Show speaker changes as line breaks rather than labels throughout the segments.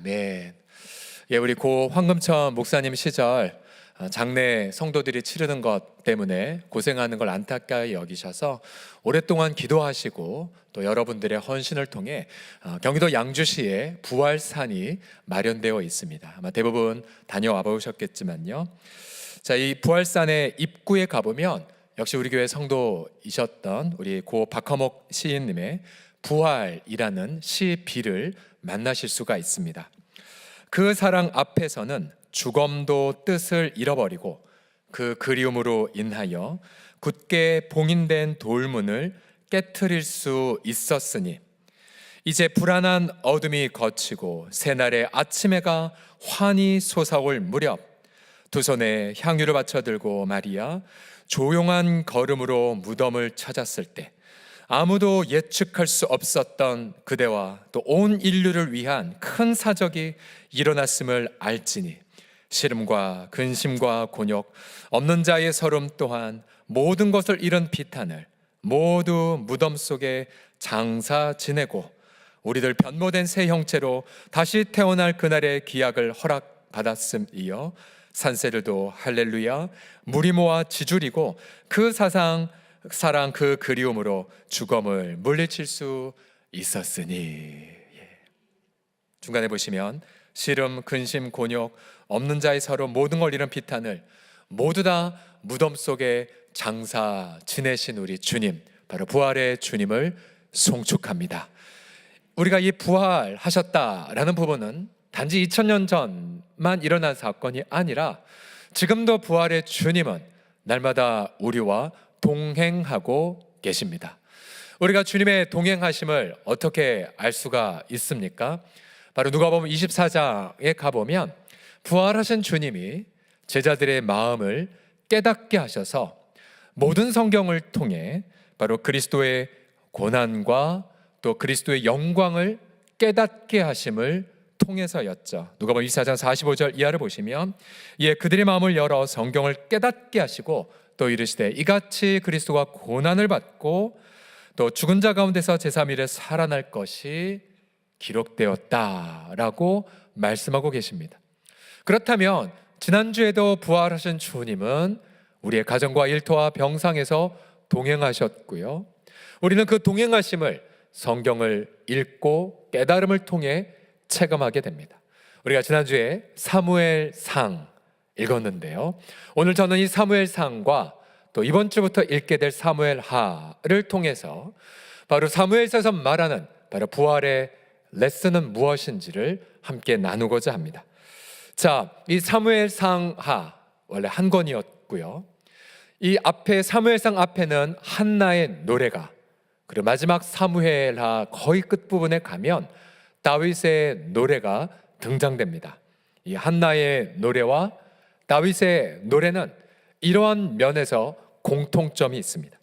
아멘. 예, 우리 고 황금천 목사님 시절 장례 성도들이 치르는 것 때문에 고생하는 걸 안타까이 여기셔서 오랫동안 기도하시고 또 여러분들의 헌신을 통해 경기도 양주시에 부활산이 마련되어 있습니다. 아마 대부분 다녀와 보셨겠지만요. 자, 이 부활산의 입구에 가보면 역시 우리 교회 성도이셨던 우리 고 박화목 시인님의 부활이라는 시비를 만나실 수가 있습니다. 그 사랑 앞에서는 주검도 뜻을 잃어버리고 그 그리움으로 인하여 굳게 봉인된 돌문을 깨트릴 수 있었으니 이제 불안한 어둠이 걷히고 새날의 아침해가 환히 솟아올 무렵 두 손에 향유를 받쳐 들고 마리아 조용한 걸음으로 무덤을 찾았을 때 아무도 예측할 수 없었던 그대와 또 온 인류를 위한 큰 사적이 일어났음을 알지니 시름과 근심과 곤욕 없는 자의 서름 또한 모든 것을 잃은 비탄을 모두 무덤 속에 장사 지내고 우리들 변모된 새 형체로 다시 태어날 그날의 기약을 허락받았음이여 산새들도 할렐루야 무리 모아 지줄이고 그 사랑 그 그리움으로 주검을 물리칠 수 있었으니. 중간에 보시면 시름, 근심, 곤욕 없는 자의 서로 모든 걸 잃은 비탄을 모두 다 무덤 속에 장사 지내신 우리 주님, 바로 부활의 주님을 송축합니다. 우리가 이 부활하셨다라는 부분은 단지 2000년 전만 일어난 사건이 아니라 지금도 부활의 주님은 날마다 우리와 동행하고 계십니다. 우리가 주님의 동행하심을 어떻게 알 수가 있습니까? 바로 누가복음 24장에 가보면 부활하신 주님이 제자들의 마음을 깨닫게 하셔서 모든 성경을 통해 바로 그리스도의 고난과 또 그리스도의 영광을 깨닫게 하심을 통해서였죠. 누가복음 24장 45절 이하를 보시면 이에 그들의 마음을 열어 성경을 깨닫게 하시고 또 이르시되 이같이 그리스도가 고난을 받고 또 죽은 자 가운데서 제3일에 살아날 것이 기록되었다라고 말씀하고 계십니다. 그렇다면 지난주에도 부활하신 주님은 우리의 가정과 일터와 병상에서 동행하셨고요. 우리는 그 동행하심을 성경을 읽고 깨달음을 통해 체감하게 됩니다. 우리가 지난주에 사무엘상 읽었는데요. 오늘 저는 이 사무엘상과 또 이번 주부터 읽게 될 사무엘하를 통해서 바로 사무엘서에서 말하는 바로 부활의 레슨은 무엇인지를 함께 나누고자 합니다. 자, 이 사무엘상하 원래 한 권이었고요. 이 앞에 사무엘상 앞에는 한나의 노래가, 그리고 마지막 사무엘하 거의 끝부분에 가면 다윗의 노래가 등장됩니다. 이 한나의 노래와 다윗의 노래는 이러한 면에서 공통점이 있습니다.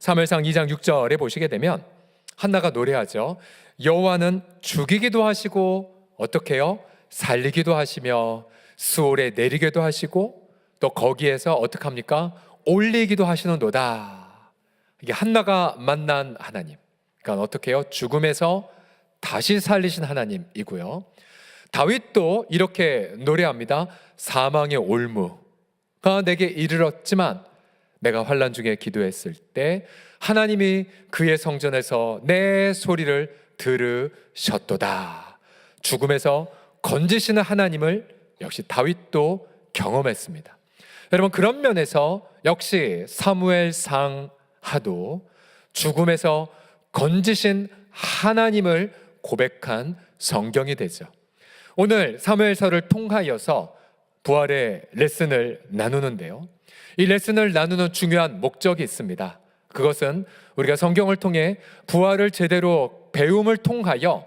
사무엘상 2장 6절에 보시게 되면 한나가 노래하죠. 여호와는 죽이기도 하시고 어떻게 해요? 살리기도 하시며 수월에 내리기도 하시고 또 거기에서 어떻게 합니까? 올리기도 하시는도다. 이게 한나가 만난 하나님, 그러니까 어떻게 해요? 죽음에서 다시 살리신 하나님이고요. 다윗도 이렇게 노래합니다. 사망의 올무가 내게 이르렀지만 내가 환난 중에 기도했을 때 하나님이 그의 성전에서 내 소리를 들으셨도다. 죽음에서 건지시는 하나님을 역시 다윗도 경험했습니다. 여러분, 그런 면에서 역시 사무엘상하도 죽음에서 건지신 하나님을 고백한 성경이 되죠. 오늘 사무엘서를 통하여서 부활의 레슨을 나누는데요. 이 레슨을 나누는 중요한 목적이 있습니다. 그것은 우리가 성경을 통해 부활을 제대로 배움을 통하여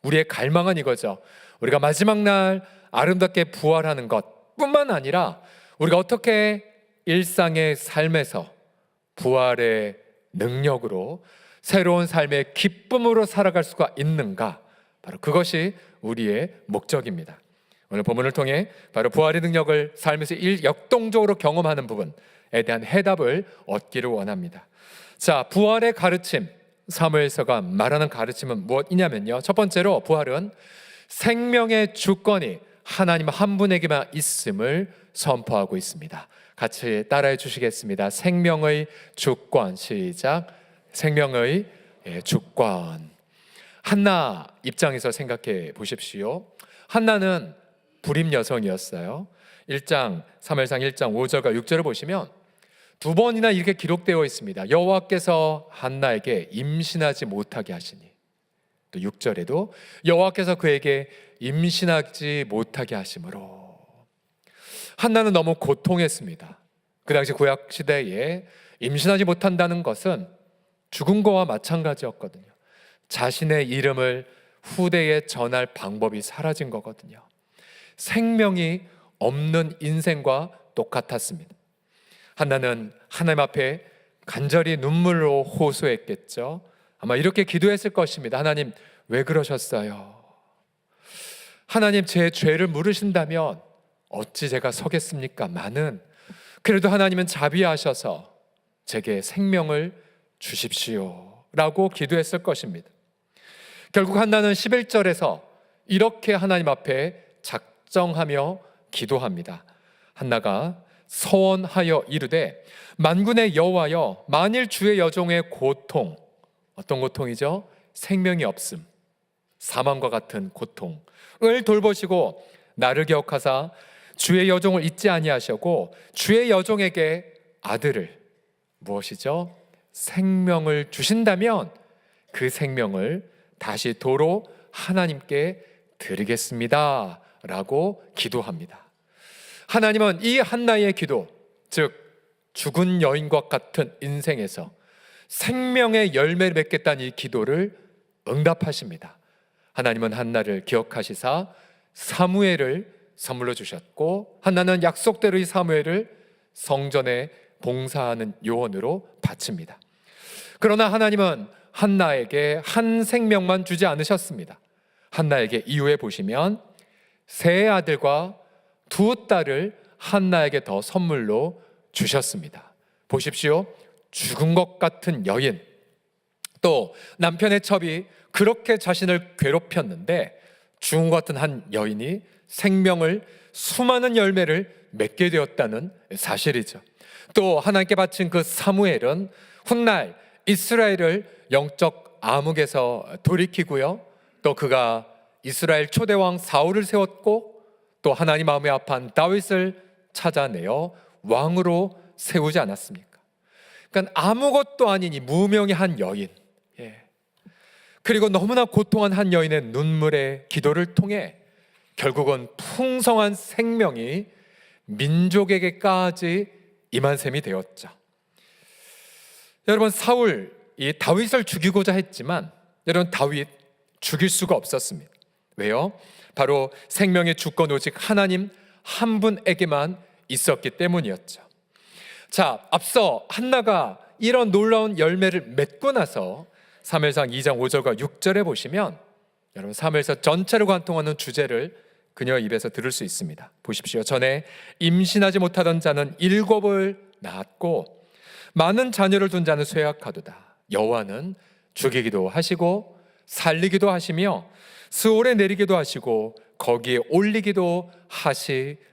우리의 갈망은 이거죠. 우리가 마지막 날 아름답게 부활하는 것 뿐만 아니라 우리가 어떻게 일상의 삶에서 부활의 능력으로 새로운 삶의 기쁨으로 살아갈 수가 있는가, 바로 그것이 우리의 목적입니다. 오늘 본문을 통해 바로 부활의 능력을 삶에서 역동적으로 경험하는 부분에 대한 해답을 얻기를 원합니다. 자, 부활의 가르침, 사무엘서가 말하는 가르침은 무엇이냐면요, 첫 번째로 부활은 생명의 주권이 하나님 한 분에게만 있음을 선포하고 있습니다. 같이 따라해 주시겠습니다. 생명의 주권. 시작. 생명의 주권. 한나 입장에서 생각해 보십시오. 한나는 불임 여성이었어요. 1장 사무엘상 1장 5절과 6절을 보시면 두 번이나 이렇게 기록되어 있습니다. 여호와께서 한나에게 임신하지 못하게 하시니, 또 6절에도 여호와께서 그에게 임신하지 못하게 하심으로. 한나는 너무 고통했습니다. 그 당시 구약 시대에 임신하지 못한다는 것은 죽은 거와 마찬가지였거든요. 자신의 이름을 후대에 전할 방법이 사라진 거거든요. 생명이 없는 인생과 똑같았습니다. 한나는 하나님 앞에 간절히 눈물로 호소했겠죠. 아마 이렇게 기도했을 것입니다. 하나님, 왜 그러셨어요? 하나님, 제 죄를 물으신다면 어찌 제가 서겠습니까? 많은, 그래도 하나님은 자비하셔서 제게 생명을 주십시오 라고 기도했을 것입니다. 결국 한나는 11절에서 이렇게 하나님 앞에 작정하며 기도합니다. 한나가 서원하여 이르되, 만군의 여호와여, 만일 주의 여종의 고통, 어떤 고통이죠? 생명이 없음, 사망과 같은 고통을 돌보시고 나를 기억하사 주의 여종을 잊지 아니하시고 주의 여종에게 아들을, 무엇이죠? 생명을 주신다면 그 생명을 다시 도로 하나님께 드리겠습니다 라고 기도합니다. 하나님은 이 한나의 기도, 즉 죽은 여인과 같은 인생에서 생명의 열매를 맺겠다는 이 기도를 응답하십니다. 하나님은 한나를 기억하시사 사무엘을 선물로 주셨고, 한나는 약속대로 이 사무엘을 성전에 봉사하는 요원으로 바칩니다. 그러나 하나님은 한나에게 한 생명만 주지 않으셨습니다. 한나에게 이후에 보시면 세 아들과 두 딸을 한나에게 더 선물로 주셨습니다. 보십시오. 죽은 것 같은 여인, 또 남편의 첩이 그렇게 자신을 괴롭혔는데 죽은 것 같은 한 여인이 생명을, 수많은 열매를 맺게 되었다는 사실이죠. 또 하나님께 바친 그 사무엘은 훗날 이스라엘을 영적 암흑에서 돌이키고요, 또 그가 이스라엘 초대왕 사울을 세웠고, 또 하나님 마음에 합한 다윗을 찾아내어 왕으로 세우지 않았습니까? 그러니까 아무것도 아닌 이 무명의 한 여인, 그리고 너무나 고통한 한 여인의 눈물의 기도를 통해 결국은 풍성한 생명이 민족에게까지 임한 셈이 되었죠. 여러분, 사울, 이 다윗을 죽이고자 했지만 여러분, 다윗 죽일 수가 없었습니다. 왜요? 바로 생명의 주권 오직 하나님 한 분에게만 있었기 때문이었죠. 자, 앞서 한나가 이런 놀라운 열매를 맺고 나서 사무엘상 2장 5절과 6절에 보시면 여러분, 사무엘서 전체를 관통하는 주제를 그녀 입에서 들을 수 있습니다. 보십시오. 전에 임신하지 못하던 자는 7을 낳았고 많은 자녀를 둔 자는 쇠약하도다. 여호와는 죽이기도 하시고 살리기도 하시며 스올에 내리기도 하시고 거기에 올리기도 하시는도다.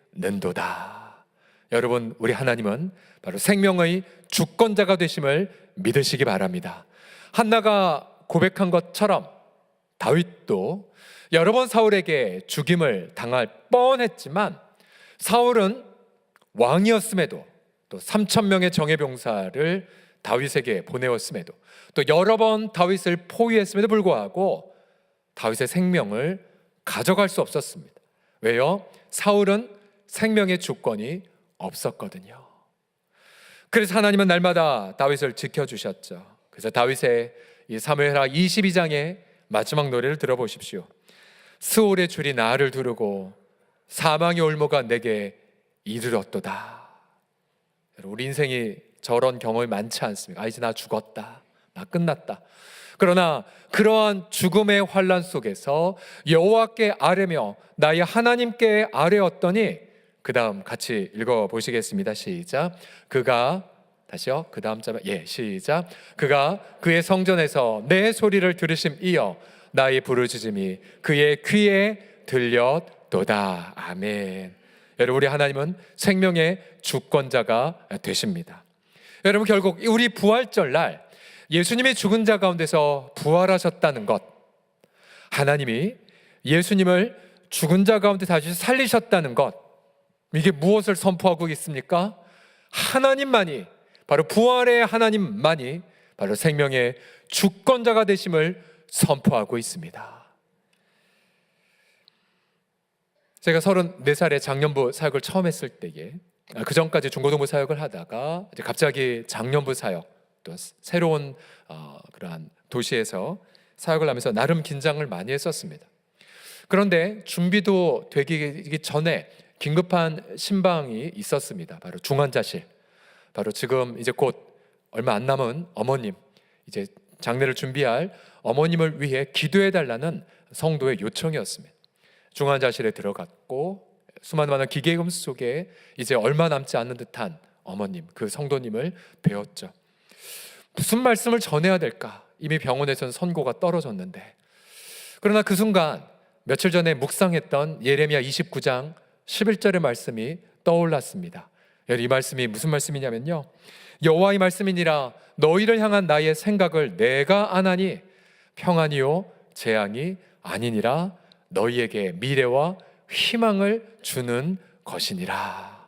여러분, 우리 하나님은 바로 생명의 주권자가 되심을 믿으시기 바랍니다. 한나가 고백한 것처럼 다윗도 여러 번 사울에게 죽임을 당할 뻔했지만 사울은 왕이었음에도, 또 3,000명의 정예병사를 다윗에게 보내었음에도, 또 여러 번 다윗을 포위했음에도 불구하고 다윗의 생명을 가져갈 수 없었습니다. 왜요? 사울은 생명의 주권이 없었거든요. 그래서 하나님은 날마다 다윗을 지켜주셨죠. 그래서 다윗의 이 사무엘하 22장의 마지막 노래를 들어보십시오. 스올의 줄이 나를 두르고 사망의 올무가 내게 이르렀도다. 우리 인생이 저런 경험이 많지 않습니까? 이제 나 죽었다, 나 끝났다. 그러나 그러한 죽음의 환란 속에서 여호와께 아뢰며 나의 하나님께 아뢰었더니, 그 다음 같이 읽어보시겠습니다. 시작. 그가, 다시요, 그 다음 자만, 시작. 그가 그의 성전에서 내 소리를 들으심이여 나의 부르짖음이 그의 귀에 들렸도다. 아멘. 여러분, 우리 하나님은 생명의 주권자가 되십니다. 여러분, 결국 우리 부활절 날 예수님이 죽은 자 가운데서 부활하셨다는 것, 하나님이 예수님을 죽은 자 가운데 다시 살리셨다는 것, 이게 무엇을 선포하고 있습니까? 하나님만이, 바로 부활의 하나님만이 바로 생명의 주권자가 되심을 선포하고 있습니다. 제가 34살에 장년부 사역을 처음 했을 때에, 그 전까지 중고등부 사역을 하다가 이제 갑자기 장년부 사역, 또 새로운 그러한 도시에서 사역을 하면서 나름 긴장을 많이 했었습니다. 그런데 준비도 되기 전에 긴급한 신방이 있었습니다. 바로 중환자실, 바로 지금 이제 곧 얼마 안 남은 어머님, 이제 장례를 준비할 어머님을 위해 기도해 달라는 성도의 요청이었습니다. 중환자실에 들어갔고 수많은 많은 기계음 속에 이제 얼마 남지 않는 듯한 어머님, 그 성도님을 배웠죠. 무슨 말씀을 전해야 될까? 이미 병원에서는 선고가 떨어졌는데, 그러나 그 순간 며칠 전에 묵상했던 예레미야 29장 11절의 말씀이 떠올랐습니다. 이 말씀이 무슨 말씀이냐면요, 여호와의 말씀이니라 너희를 향한 나의 생각을 내가 아나니 평안이요 재앙이 아니니라 너희에게 미래와 희망을 주는 것이니라.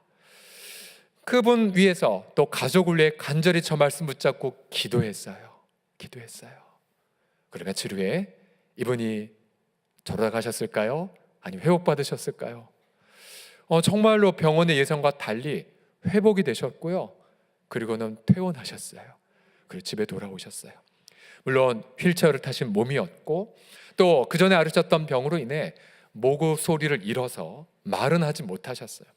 그분 위해서 또 가족을 위해 간절히 저 말씀 붙잡고 기도했어요. 그리고 며칠 후에 이분이 돌아가셨을까요? 아니면 회복받으셨을까요? 정말로 병원의 예상과 달리 회복이 되셨고요, 그리고는 퇴원하셨어요. 그리고 집에 돌아오셨어요. 물론 휠체어를 타신 몸이었고, 또 그 전에 앓으셨던 병으로 인해 모국 소리를 잃어서 말은 하지 못하셨어요.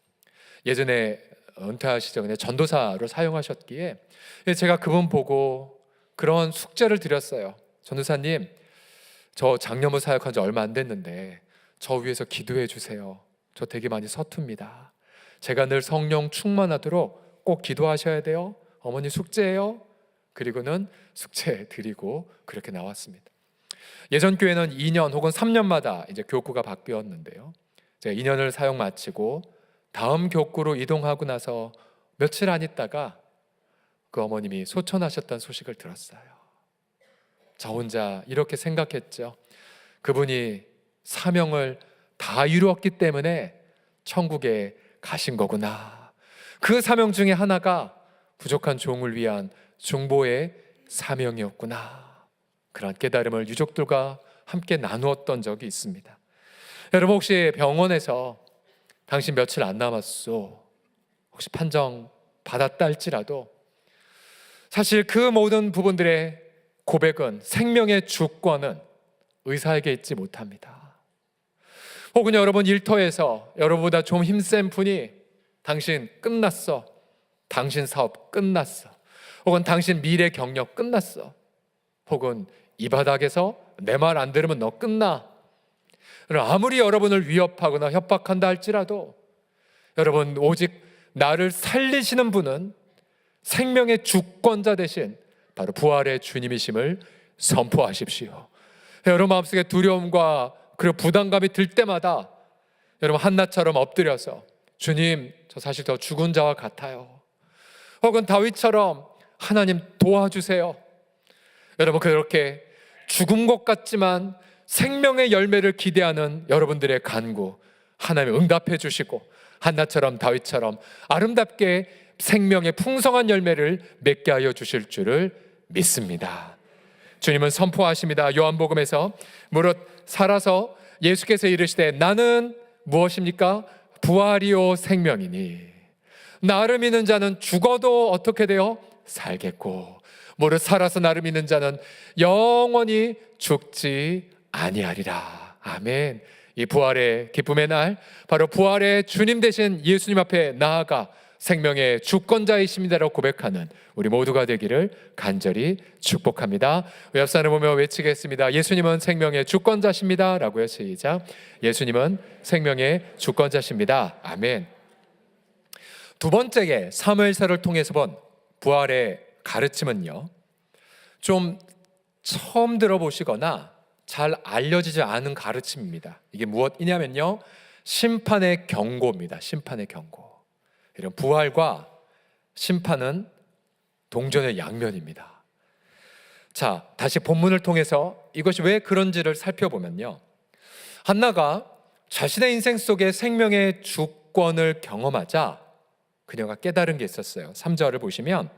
예전에 은퇴하시기 전에 전도사로 사용하셨기에 제가 그분 보고 그런 숙제를 드렸어요. 전도사님, 저 장년부 사역한 지 얼마 안 됐는데 저 위해서 기도해 주세요. 저 되게 많이 서툽니다. 제가 늘 성령 충만하도록 꼭 기도하셔야 돼요. 어머니 숙제예요. 그리고는 숙제 드리고 그렇게 나왔습니다. 예전 교회는 2년 혹은 3년마다 이제 교구가 바뀌었는데요, 제가 2년을 사역 마치고 다음 교구로 이동하고 나서 며칠 안 있다가 그 어머님이 소천하셨다는 소식을 들었어요. 저 혼자 이렇게 생각했죠. 그분이 사명을 다 이루었기 때문에 천국에 가신 거구나. 그 사명 중에 하나가 부족한 종을 위한 중보의 사명이었구나. 그런 깨달음을 유족들과 함께 나누었던 적이 있습니다. 여러분, 혹시 병원에서 당신 며칠 안 남았소, 혹시 판정 받았다 할지라도 사실 그 모든 부분들의 고백은, 생명의 주권은 의사에게 있지 못합니다. 혹은 여러분 일터에서 여러분보다 좀 힘센 분이 당신 끝났어, 당신 사업 끝났어, 혹은 당신 미래 경력 끝났어, 혹은 이 바닥에서 내 말 안 들으면 너 끝나, 아무리 여러분을 위협하거나 협박한다 할지라도 여러분, 오직 나를 살리시는 분은 생명의 주권자 되신 바로 부활의 주님이심을 선포하십시오. 여러분 마음속에 두려움과 그리고 부담감이 들 때마다 여러분 한나처럼 엎드려서 주님, 저 사실 더 죽은 자와 같아요. 혹은 다윗처럼 하나님 도와주세요. 여러분, 그렇게 죽은 것 같지만 생명의 열매를 기대하는 여러분들의 간구 하나님 응답해 주시고 한나처럼 다윗처럼 아름답게 생명의 풍성한 열매를 맺게 하여 주실 줄을 믿습니다. 주님은 선포하십니다. 요한복음에서 무릇 살아서 예수께서 이르시되 나는 무엇입니까? 부활이요 생명이니 나를 믿는 자는 죽어도 어떻게 돼요? 살겠고 무릇 살아서 나를 믿는 자는 영원히 죽지 아니하리라. 아멘. 이 부활의 기쁨의 날, 바로 부활의 주님 되신 예수님 앞에 나아가 생명의 주권자이십니다라고 고백하는 우리 모두가 되기를 간절히 축복합니다. 옆산을 보며 외치겠습니다. 예수님은 생명의 주권자십니다 라고요. 시작. 예수님은 생명의 주권자십니다. 아멘. 두 번째에 사무엘서를 통해서 본 부활의 가르침은요, 좀 처음 들어보시거나 잘 알려지지 않은 가르침입니다. 이게 무엇이냐면요, 심판의 경고입니다. 심판의 경고. 이런 부활과 심판은 동전의 양면입니다. 자, 다시 본문을 통해서 이것이 왜 그런지를 살펴보면요, 한나가 자신의 인생 속에 생명의 주권을 경험하자 그녀가 깨달은 게 있었어요. 3절을 보시면,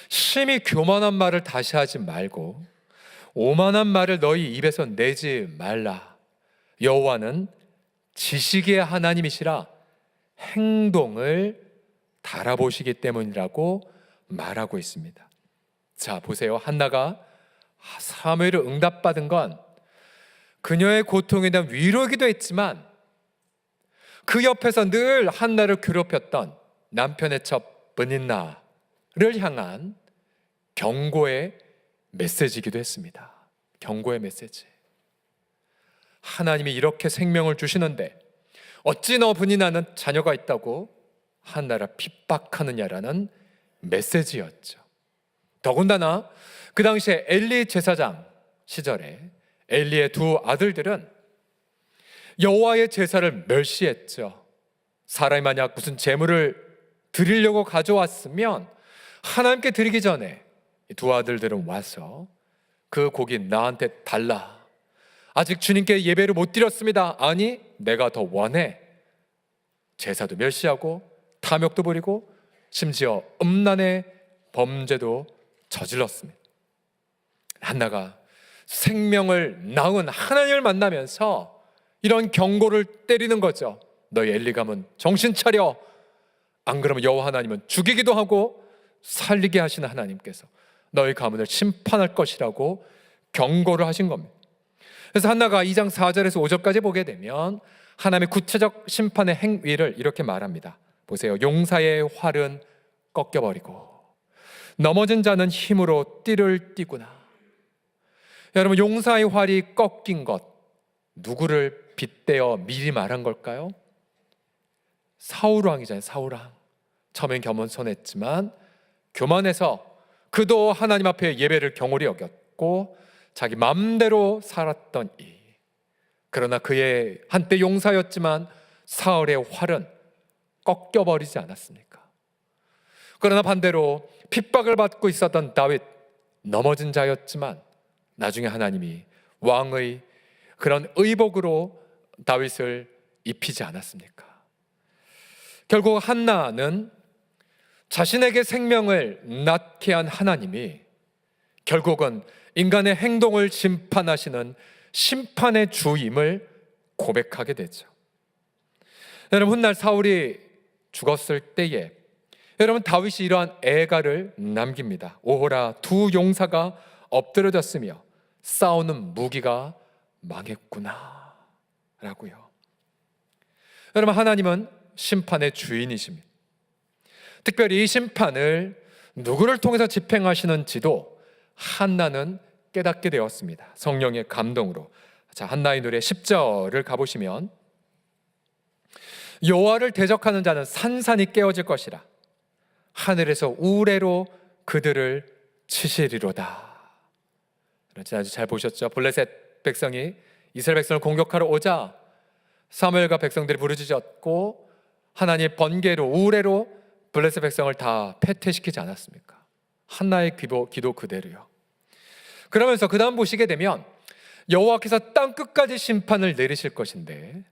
심히 교만한 말을 다시 하지 말고 오만한 말을 너희 입에서 내지 말라. 여호와는 지식의 하나님이시라 행동을 달아보시기 때문이라고 말하고 있습니다. 자, 보세요. 한나가 사무엘을 응답받은 건 그녀의 고통에 대한 위로이기도 했지만 그 옆에서 늘 한나를 괴롭혔던 남편의 첩 브닌나를 향한 경고의 메시지이기도 했습니다. 경고의 메시지. 하나님이 이렇게 생명을 주시는데 어찌 너 브닌나는 자녀가 있다고 한나를 핍박하느냐라는 메시지였죠. 더군다나 그 당시에 엘리 제사장 시절에 엘리의 두 아들들은 여호와의 제사를 멸시했죠. 사람이 만약 무슨 제물을 드리려고 가져왔으면 하나님께 드리기 전에 이 두 아들들은 와서 그 고기 나한테 달라. 아직 주님께 예배를 못 드렸습니다. 아니, 내가 더 원해. 제사도 멸시하고 탐욕도 부리고 심지어 음란의 범죄도 저질렀습니다. 한나가 생명을 낳은 하나님을 만나면서 이런 경고를 때리는 거죠. 너희 엘리 가문 정신 차려. 안 그러면 여호와 하나님은 죽이기도 하고 살리게 하시는 하나님께서 너희 가문을 심판할 것이라고 경고를 하신 겁니다. 그래서 한나가 2장 4절에서 5절까지 보게 되면 하나님의 구체적 심판의 행위를 이렇게 말합니다. 보세요. 용사의 활은 꺾여버리고 넘어진 자는 힘으로 띠를 띠구나. 여러분, 용사의 활이 꺾인 것, 누구를 빗대어 미리 말한 걸까요? 사울 왕이잖아요. 사울 왕. 처음엔 겸손했지만 교만해서 그도 하나님 앞에 예배를 경홀히 여겼고 자기 마음대로 살았던 이. 그러나 그의 한때 용사였지만 사울의 활은 꺾여버리지 않았습니까? 그러나 반대로 핍박을 받고 있었던 다윗, 넘어진 자였지만 나중에 하나님이 왕의 그런 의복으로 다윗을 입히지 않았습니까? 결국 한나는 자신에게 생명을 낳게 한 하나님이 결국은 인간의 행동을 심판하시는 심판의 주임을 고백하게 되죠. 여러분, 훗날 사울이 죽었을 때에 여러분, 다윗이 이러한 애가를 남깁니다. 오호라, 두 용사가 엎드려졌으며 싸우는 무기가 망했구나 라고요. 여러분, 하나님은 심판의 주인이십니다. 특별히 이 심판을 누구를 통해서 집행하시는지도 한나는 깨닫게 되었습니다. 성령의 감동으로. 자, 한나의 노래 10절을 가보시면, 여호와를 대적하는 자는 산산이 깨어질 것이라 하늘에서 우레로 그들을 치시리로다. 지난주 잘 보셨죠? 블레셋 백성이 이스라엘 백성을 공격하러 오자 사무엘과 백성들이 부르짖었고 하나님의 번개로 우레로 블레셋 백성을 다 패퇴시키지 않았습니까? 한나의 기도 그대로요. 그러면서 그 다음 보시게 되면 여호와께서 땅 끝까지 심판을 내리실 것인데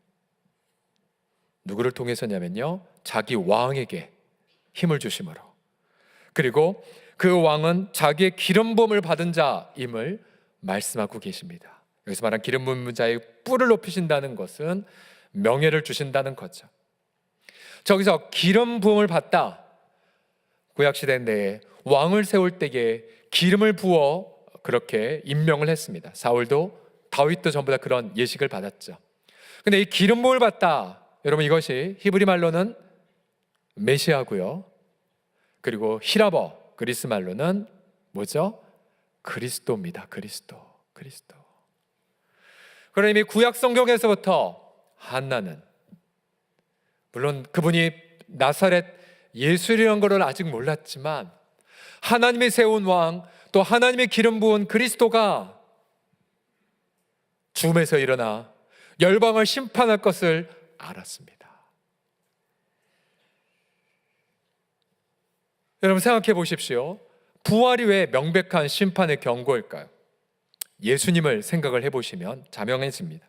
누구를 통해서냐면요, 자기 왕에게 힘을 주심으로, 그리고 그 왕은 자기의 기름 부음을 받은 자임을 말씀하고 계십니다. 여기서 말한 기름 부은 자의 뿔을 높이신다는 것은 명예를 주신다는 거죠. 저기서 기름 부음을 받다, 구약시대 내에 왕을 세울 때에 기름을 부어 그렇게 임명을 했습니다. 사울도 다윗도 전부 다 그런 예식을 받았죠. 근데 이 기름 부음을 받다, 여러분, 이것이 히브리 말로는 메시아고요, 그리고 히라버 그리스 말로는 뭐죠? 그리스도입니다. 그리스도. 그러나 이미 구약 성경에서부터 한나는, 물론 그분이 나사렛 예수라는 것을 아직 몰랐지만 하나님이 세운 왕, 또 하나님의 기름 부은 그리스도가 죽음에서 일어나 열방을 심판할 것을 알았습니다. 여러분 생각해 보십시오. 부활이 왜 명백한 심판의 경고일까요? 예수님을 생각을 해보시면 자명해집니다.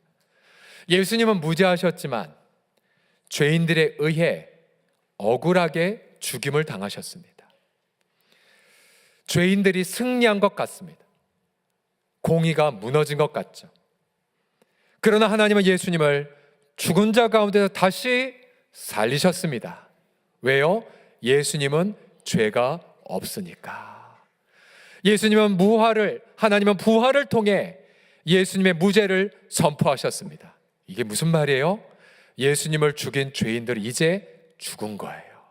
예수님은 무죄하셨지만 죄인들에 의해 억울하게 죽임을 당하셨습니다. 죄인들이 승리한 것 같습니다. 공의가 무너진 것 같죠. 그러나 하나님은 예수님을 죽은 자 가운데서 다시 살리셨습니다. 왜요? 예수님은 죄가 없으니까. 하나님은 부활을 통해 예수님의 무죄를 선포하셨습니다. 이게 무슨 말이에요? 예수님을 죽인 죄인들이 이제 죽은 거예요.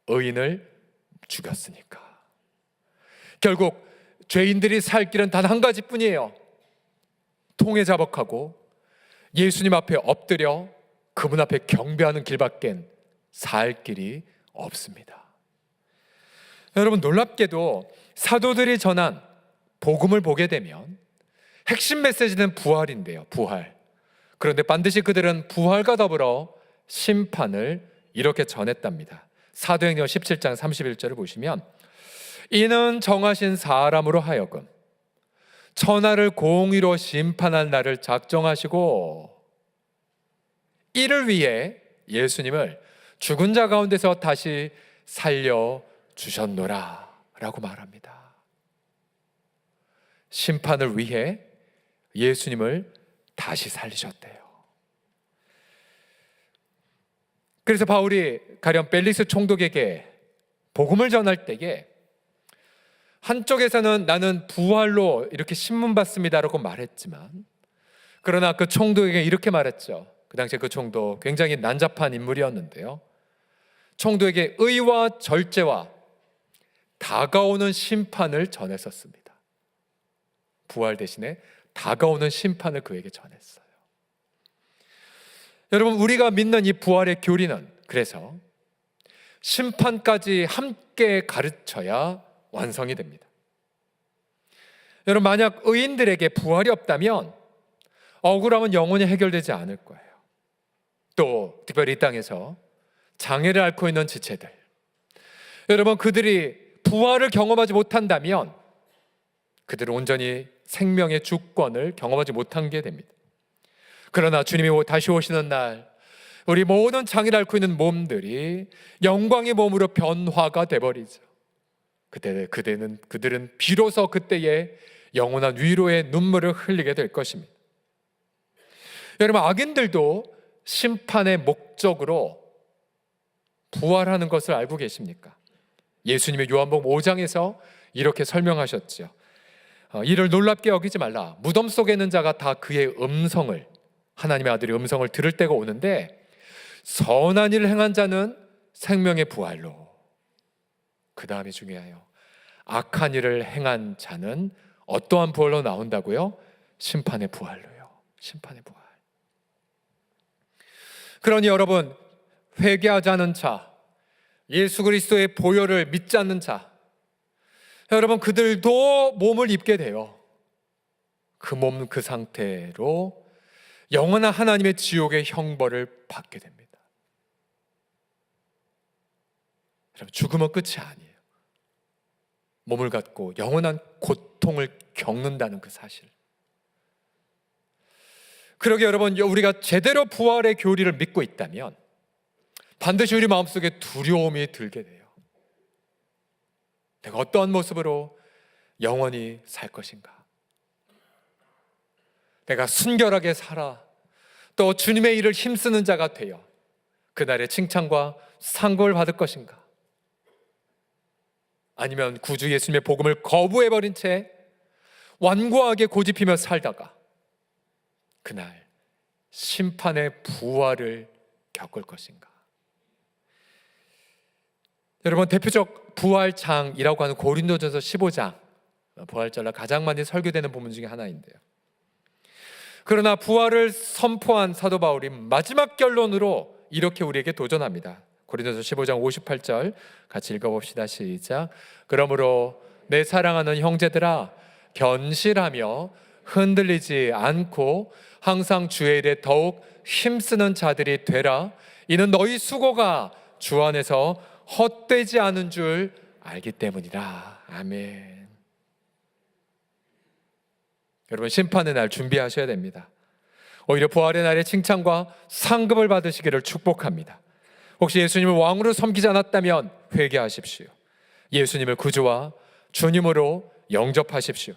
의인을 죽였으니까. 결국 죄인들이 살 길은 단 한 가지뿐이에요. 통회자복하고 예수님 앞에 엎드려 그분 앞에 경배하는 길밖엔 살 길이 없습니다. 여러분, 놀랍게도 사도들이 전한 복음을 보게 되면 핵심 메시지는 부활인데요. 부활. 그런데 반드시 그들은 부활과 더불어 심판을 이렇게 전했답니다. 사도행전 17장 31절을 보시면, 이는 정하신 사람으로 하여금 천하를 공의로 심판할 날을 작정하시고 이를 위해 예수님을 죽은 자 가운데서 다시 살려주셨노라 라고 말합니다. 심판을 위해 예수님을 다시 살리셨대요. 그래서 바울이 가령 벨리스 총독에게 복음을 전할 때에 한쪽에서는 나는 부활로 이렇게 신문 받습니다라고 말했지만, 그러나 그 총독에게 이렇게 말했죠. 그 당시에 그 총독 굉장히 난잡한 인물이었는데요. 총독에게 의와 절제와 다가오는 심판을 전했었습니다. 부활 대신에 다가오는 심판을 그에게 전했어요. 여러분, 우리가 믿는 이 부활의 교리는 그래서 심판까지 함께 가르쳐야 완성이 됩니다. 여러분, 만약 의인들에게 부활이 없다면 억울함은 영원히 해결되지 않을 거예요. 또 특별히 이 땅에서 장애를 앓고 있는 지체들, 여러분, 그들이 부활을 경험하지 못한다면 그들은 온전히 생명의 주권을 경험하지 못한 게 됩니다. 그러나 주님이 다시 오시는 날 우리 모든 장애를 앓고 있는 몸들이 영광의 몸으로 변화가 돼버리죠. 그들은 비로소 그때에 영원한 위로의 눈물을 흘리게 될 것입니다. 여러분, 악인들도 심판의 목적으로 부활하는 것을 알고 계십니까? 예수님의 요한복음 5장에서 이렇게 설명하셨죠. 이를 놀랍게 여기지 말라. 무덤 속에 있는 자가 다 그의 음성을, 하나님의 아들의 음성을 들을 때가 오는데 선한 일을 행한 자는 생명의 부활로, 그 다음이 중요해요. 악한 일을 행한 자는 어떠한 부활로 나온다고요? 심판의 부활로요. 심판의 부활. 그러니 여러분, 회개하지 않은 자, 예수 그리스도의 보혈을 믿지 않는 자, 여러분, 그들도 몸을 입게 돼요. 그 몸, 그 상태로 영원한 하나님의 지옥의 형벌을 받게 됩니다. 여러분, 죽음은 끝이 아니에요. 몸을 갖고 영원한 고통을 겪는다는 그 사실. 그러게 여러분, 우리가 제대로 부활의 교리를 믿고 있다면 반드시 우리 마음속에 두려움이 들게 돼요. 내가 어떠한 모습으로 영원히 살 것인가? 내가 순결하게 살아 또 주님의 일을 힘쓰는 자가 되어 그날의 칭찬과 상급을 받을 것인가? 아니면 구주 예수님의 복음을 거부해버린 채 완고하게 고집피며 살다가 그날 심판의 부활을 겪을 것인가? 여러분, 대표적 부활장이라고 하는 고린도전서 15장, 부활절날 가장 많이 설교되는 본문 중에 하나인데요. 그러나 부활을 선포한 사도 바울이 마지막 결론으로 이렇게 우리에게 도전합니다. 고린도서 15장 58절 같이 읽어봅시다. 시작. 그러므로 내 사랑하는 형제들아, 견실하며 흔들리지 않고 항상 주의 일에 더욱 힘쓰는 자들이 되라. 이는 너희 수고가 주 안에서 헛되지 않은 줄 알기 때문이라. 아멘. 여러분, 심판의 날 준비하셔야 됩니다. 오히려 부활의 날에 칭찬과 상급을 받으시기를 축복합니다. 혹시 예수님을 왕으로 섬기지 않았다면 회개하십시오. 예수님을 구주와 주님으로 영접하십시오.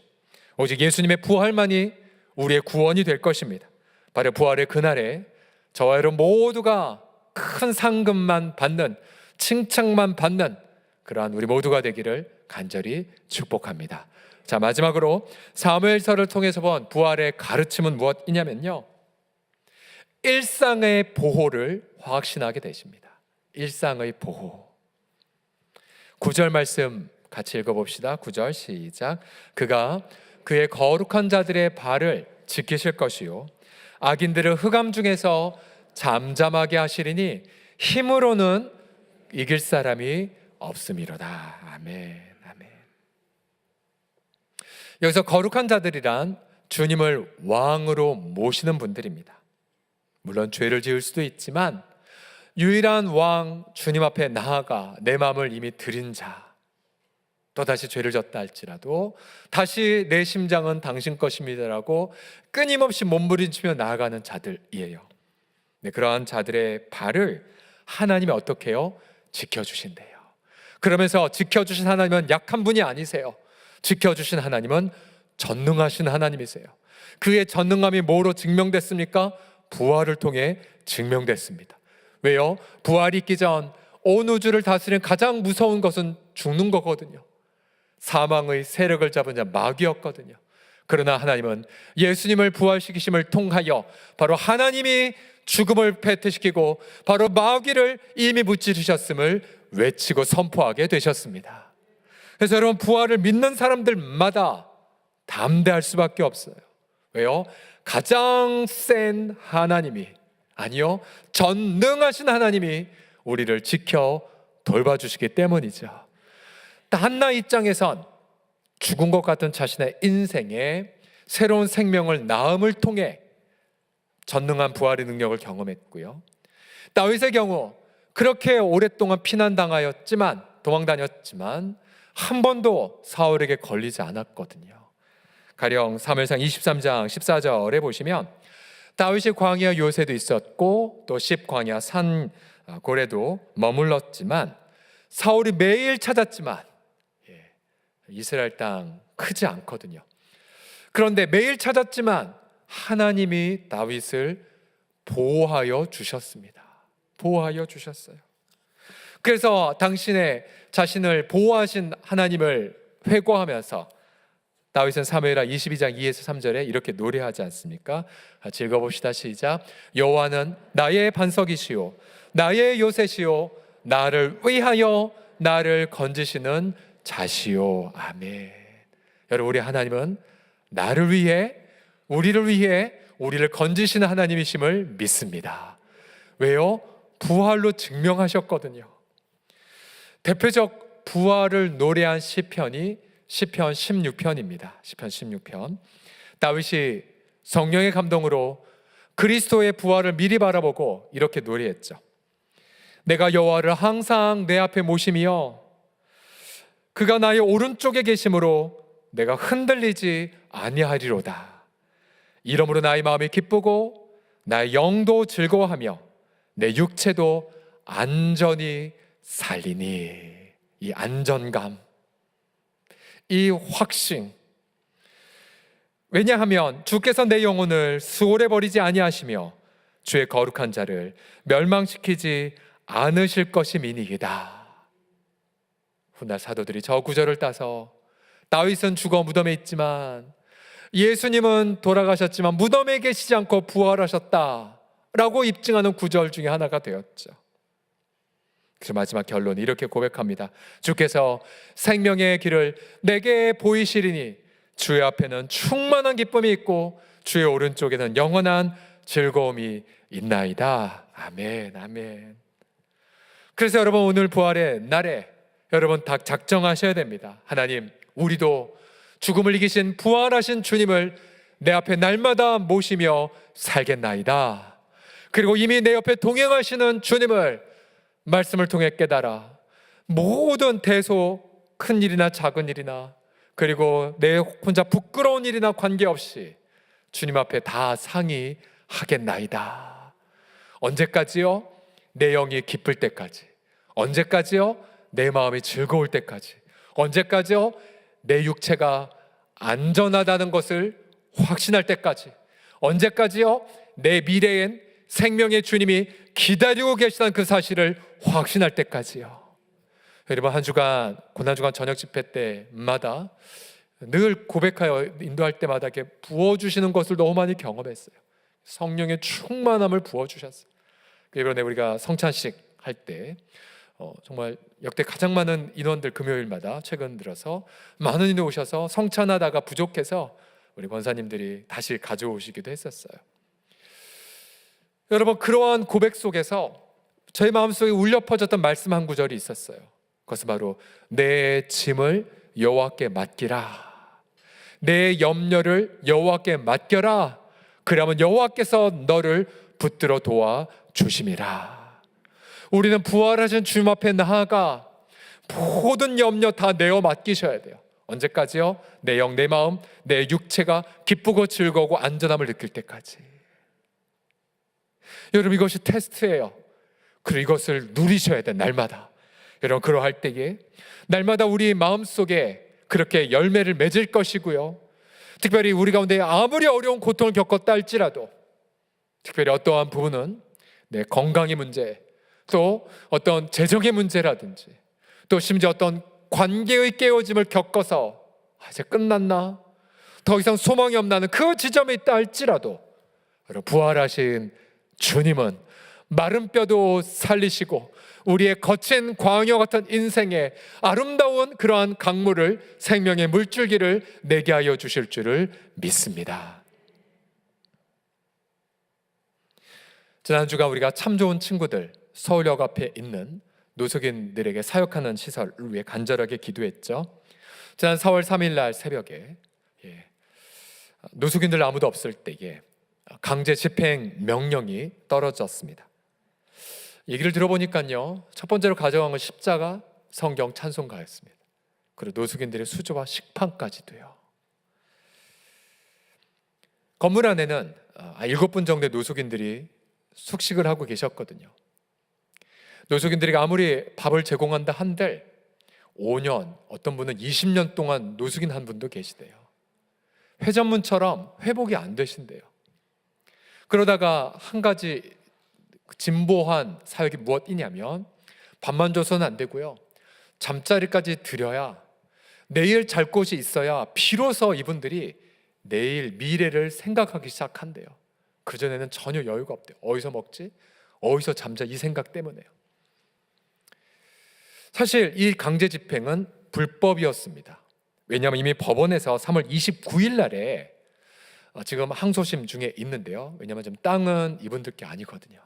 오직 예수님의 부활만이 우리의 구원이 될 것입니다. 바로 부활의 그날에 저와 여러분 모두가 큰 상급만 받는, 칭찬만 받는 그러한 우리 모두가 되기를 간절히 축복합니다. 자, 마지막으로 사무엘서를 통해서 본 부활의 가르침은 무엇이냐면요, 일상의 보호를 확신하게 되십니다. 일상의 보호. 9절 말씀 같이 읽어봅시다. 9절 시작. 그가 그의 거룩한 자들의 발을 지키실 것이요 악인들을 흑암 중에서 잠잠하게 하시리니 힘으로는 이길 사람이 없음이로다. 아멘. 아멘. 여기서 거룩한 자들이란 주님을 왕으로 모시는 분들입니다. 물론 죄를 지을 수도 있지만 유일한 왕 주님 앞에 나아가 내 마음을 이미 드린 자, 또다시 죄를 졌다 할지라도 다시 내 심장은 당신 것입니다라고 끊임없이 몸부림치며 나아가는 자들이에요. 네, 그러한 자들의 발을 하나님이 어떻게 해요? 지켜주신대요. 그러면서 지켜주신 하나님은 약한 분이 아니세요. 지켜주신 하나님은 전능하신 하나님이세요. 그의 전능함이 뭐로 증명됐습니까? 부활을 통해 증명됐습니다. 왜요? 부활이 있기 전 온 우주를 다스리는 가장 무서운 것은 죽는 거거든요. 사망의 세력을 잡은 자 마귀였거든요. 그러나 하나님은 예수님을 부활시키심을 통하여 바로 하나님이 죽음을 패퇴시키고 바로 마귀를 이미 무찌르셨음을 외치고 선포하게 되셨습니다. 그래서 여러분, 부활을 믿는 사람들마다 담대할 수밖에 없어요. 왜요? 가장 센 하나님이, 아니요, 전능하신 하나님이 우리를 지켜 돌봐주시기 때문이죠. 한나 입장에선 죽은 것 같은 자신의 인생에 새로운 생명을 낳음을 통해 전능한 부활의 능력을 경험했고요. 다윗의 경우 그렇게 오랫동안 피난당하였지만, 도망다녔지만 한 번도 사울에게 걸리지 않았거든요. 가령 사무엘상 23장 14절에 보시면 다윗이 광야 요새도 있었고 또 십광야 산 고래도 머물렀지만 사울이 매일 찾았지만 이스라엘 땅 크지 않거든요. 그런데 매일 찾았지만 하나님이 다윗을 보호하여 주셨습니다. 보호하여 주셨어요. 그래서 당신의 자신을 보호하신 하나님을 회고하면서 다윗은 사무엘하 22장 2에서 3절에 이렇게 노래하지 않습니까? 같이 읽어봅시다. 시작. 여호와는 나의 반석이시요 나의 요새시요 나를 위하여 나를 건지시는 자시요. 아멘. 여러분, 우리 하나님은 나를 위해, 우리를 위해 우리를 건지시는 하나님이심을 믿습니다. 왜요? 부활로 증명하셨거든요. 대표적 부활을 노래한 시편이 시편 16편입니다. 시편 16편. 다윗이 성령의 감동으로 그리스도의 부활을 미리 바라보고 이렇게 노래했죠. 내가 여호와를 항상 내 앞에 모심이여 그가 나의 오른쪽에 계심으로 내가 흔들리지 아니하리로다. 이러므로 나의 마음이 기쁘고 나의 영도 즐거워하며 내 육체도 안전히 살리니. 이 안전감, 이 확신. 왜냐하면 주께서 내 영혼을 수월해 버리지 아니하시며 주의 거룩한 자를 멸망시키지 않으실 것임이니이다. 훗날 사도들이 저 구절을 따서 다윗은 죽어 무덤에 있지만 예수님은 돌아가셨지만 무덤에 계시지 않고 부활하셨다라고 입증하는 구절 중에 하나가 되었죠. 그래서 마지막 결론이 이렇게 고백합니다. 주께서 생명의 길을 내게 보이시리니 주의 앞에는 충만한 기쁨이 있고 주의 오른쪽에는 영원한 즐거움이 있나이다. 아멘, 아멘. 그래서 여러분, 오늘 부활의 날에 여러분 다 작정하셔야 됩니다. 하나님, 우리도 죽음을 이기신 부활하신 주님을 내 앞에 날마다 모시며 살겠나이다. 그리고 이미 내 옆에 동행하시는 주님을 말씀을 통해 깨달아 모든 대소 큰 일이나 작은 일이나 그리고 내 혼자 부끄러운 일이나 관계없이 주님 앞에 다 상의하겠나이다. 언제까지요? 내 영이 기쁠 때까지. 언제까지요? 내 마음이 즐거울 때까지. 언제까지요? 내 육체가 안전하다는 것을 확신할 때까지. 언제까지요? 내 미래엔 생명의 주님이 기다리고 계시다는 그 사실을 확신할 때까지요. 여러분, 한 주간 고난주간 저녁 집회 때마다 늘 고백하여 인도할 때마다 이렇게 부어주시는 것을 너무 많이 경험했어요. 성령의 충만함을 부어주셨어요. 이번에 우리가 성찬식 할 때 정말 역대 가장 많은 인원들 금요일마다 최근 들어서 많은 인원이 오셔서 성찬하다가 부족해서 우리 권사님들이 다시 가져오시기도 했었어요. 여러분, 그러한 고백 속에서 저희 마음속에 울려 퍼졌던 말씀 한 구절이 있었어요. 그것은 바로 내 짐을 여호와께 맡기라. 내 염려를 여호와께 맡겨라. 그러면 여호와께서 너를 붙들어 도와 주심이라. 우리는 부활하신 주님 앞에 나아가 모든 염려 다 내어 맡기셔야 돼요. 언제까지요? 내 영, 내 마음, 내 육체가 기쁘고 즐거우고 안전함을 느낄 때까지. 여러분, 이것이 테스트예요. 그리고 이것을 누리셔야 돼, 날마다. 여러분, 그러할 때에 날마다 우리 마음속에 그렇게 열매를 맺을 것이고요. 특별히 우리 가운데 아무리 어려운 고통을 겪었다 할지라도, 특별히 어떠한 부분은 내 건강의 문제, 또 어떤 재정의 문제라든지, 또 심지어 어떤 관계의 깨어짐을 겪어서 이제 끝났나? 더 이상 소망이 없나는 그 지점에 있다 할지라도, 부활하신 주님은 마른 뼈도 살리시고 우리의 거친 광야 같은 인생에 아름다운 그러한 강물을, 생명의 물줄기를 내게 하여 주실 줄을 믿습니다. 지난주가 우리가 참 좋은 친구들 서울역 앞에 있는 노숙인들에게 사역하는 시설을 위해 간절하게 기도했죠. 지난 4월 3일 날 새벽에 노숙인들 아무도 없을 때에 강제 집행 명령이 떨어졌습니다. 얘기를 들어보니까요, 첫 번째로 가져간 건 십자가, 성경, 찬송가였습니다. 그리고 노숙인들의 수조와 식판까지도요. 건물 안에는 7분 정도의 노숙인들이 숙식을 하고 계셨거든요. 노숙인들이 아무리 밥을 제공한다 한들 5년, 어떤 분은 20년 동안 노숙인 한 분도 계시대요. 회전문처럼 회복이 안 되신대요. 그러다가 한 가지 진보한 사역이 무엇이냐면, 밥만 줘서는 안 되고요, 잠자리까지 드려야, 내일 잘 곳이 있어야 비로소 이분들이 내일 미래를 생각하기 시작한대요. 그전에는 전혀 여유가 없대요. 어디서 먹지? 어디서 잠자? 이 생각 때문에요. 사실 이 강제 집행은 불법이었습니다. 왜냐하면 이미 법원에서 3월 29일 날에 지금 항소심 중에 있는데요. 왜냐하면 지금 땅은 이분들 게 아니거든요.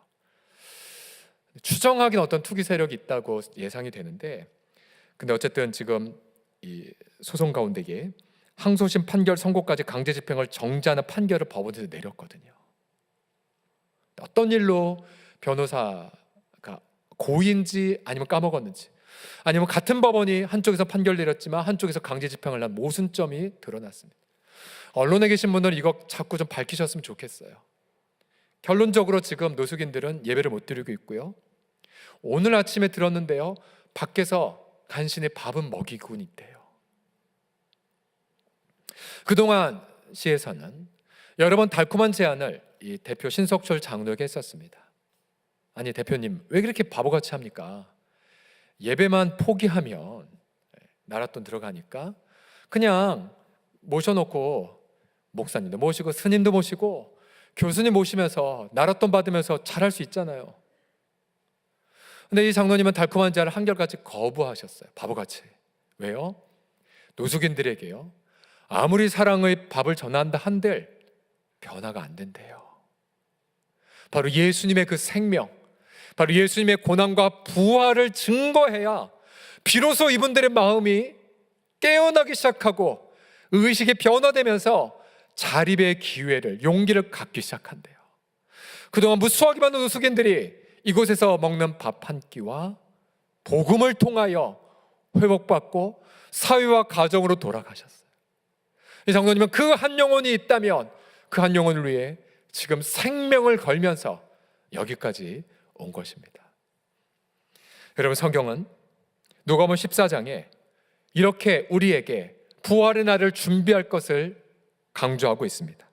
추정하기는 어떤 투기 세력이 있다고 예상이 되는데, 근데 어쨌든 지금 이 소송 가운데에 항소심 판결 선고까지 강제 집행을 정지하는 판결을 법원에서 내렸거든요. 어떤 일로 변호사가 고의인지 아니면 까먹었는지, 아니면 같은 법원이 한쪽에서 판결 내렸지만 한쪽에서 강제 집행을 한 모순점이 드러났습니다. 언론에 계신 분들은 이거 자꾸 좀 밝히셨으면 좋겠어요. 결론적으로 지금 노숙인들은 예배를 못 드리고 있고요. 오늘 아침에 들었는데요, 밖에서 간신히 밥은 먹이고 있대요. 그동안 시에서는 여러 번 달콤한 제안을 이 대표 신석철 장로에게 했었습니다. 아니, 대표님 왜 그렇게 바보같이 합니까? 예배만 포기하면 나랏돈 들어가니까 그냥 모셔놓고 목사님도 모시고 스님도 모시고 교수님 모시면서 나랏돈 받으면서 잘할 수 있잖아요. 근데 이 장로님은 달콤한 제안을 한결같이 거부하셨어요. 바보같이. 왜요? 노숙인들에게요, 아무리 사랑의 밥을 전한다 한들 변화가 안 된대요. 바로 예수님의 그 생명, 바로 예수님의 고난과 부활을 증거해야 비로소 이분들의 마음이 깨어나기 시작하고 의식이 변화되면서 자립의 기회를, 용기를 갖기 시작한대요. 그동안 무수하게 많은 노숙인들이 이곳에서 먹는 밥 한 끼와 복음을 통하여 회복받고 사회와 가정으로 돌아가셨어요. 이 장로님은 그 한 영혼이 있다면 그 한 영혼을 위해 지금 생명을 걸면서 여기까지 온 것입니다. 여러분, 성경은 누가복음 14장에 이렇게 우리에게 부활의 날을 준비할 것을 강조하고 있습니다.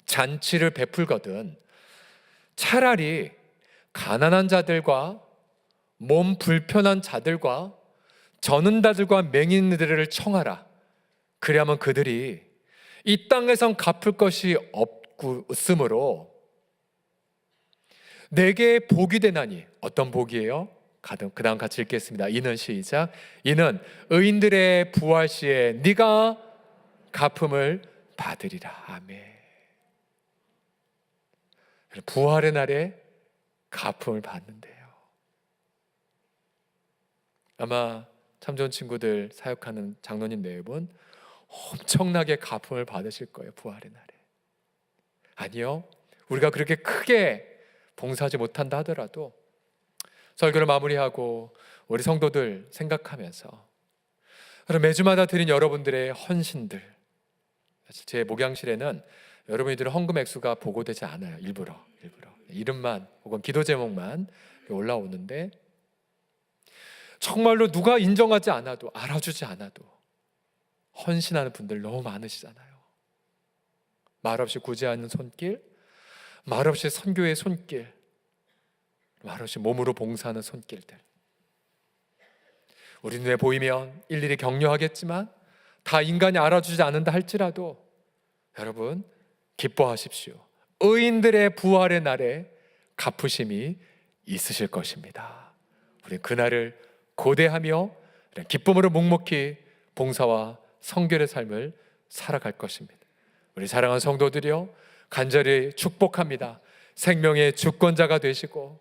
잔치를 베풀거든 차라리 가난한 자들과 몸 불편한 자들과 저는다들과 맹인들을 청하라. 그리하면 그들이 이 땅에선 갚을 것이 없으므로 내게 복이 되나니. 어떤 복이에요? 그 다음 같이 읽겠습니다. 이는 시작. 이는 의인들의 부활 시에 네가 갚음을 받으리라. 아멘. 부활의 날에 갚음을 받는데요. 아마 참 좋은 친구들 사역하는 장로님 네 분 엄청나게 갚음을 받으실 거예요. 부활의 날에. 아니요, 우리가 그렇게 크게 봉사하지 못한다 하더라도 설교를 마무리하고 우리 성도들 생각하면서 매주마다 드린 여러분들의 헌신들, 사실 제 목양실에는 여러분들의 헌금 액수가 보고되지 않아요. 일부러 이름만 혹은 기도 제목만 올라오는데, 정말로 누가 인정하지 않아도, 알아주지 않아도 헌신하는 분들 너무 많으시잖아요. 말없이 구제하는 손길, 말없이 선교의 손길, 말없이 몸으로 봉사하는 손길들. 우리 눈에 보이면 일일이 격려하겠지만 다 인간이 알아주지 않는다 할지라도 여러분 기뻐하십시오. 의인들의 부활의 날에 갚으심이 있으실 것입니다. 우리는 그날을 고대하며 기쁨으로 묵묵히 봉사와 성결의 삶을 살아갈 것입니다. 우리 사랑하는 성도들이여, 간절히 축복합니다. 생명의 주권자가 되시고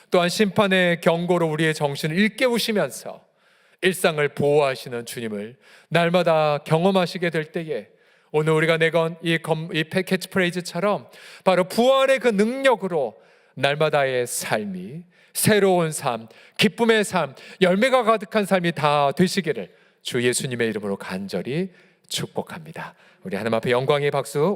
또한 심판의 경고로 우리의 정신을 일깨우시면서 일상을 보호하시는 주님을 날마다 경험하시게 될 때에 오늘 우리가 내건 이 캐치프레이즈처럼 바로 부활의 그 능력으로 날마다의 삶이 새로운 삶, 기쁨의 삶, 열매가 가득한 삶이 다 되시기를 주 예수님의 이름으로 간절히 축복합니다. 우리 하나님 앞에 영광의 박수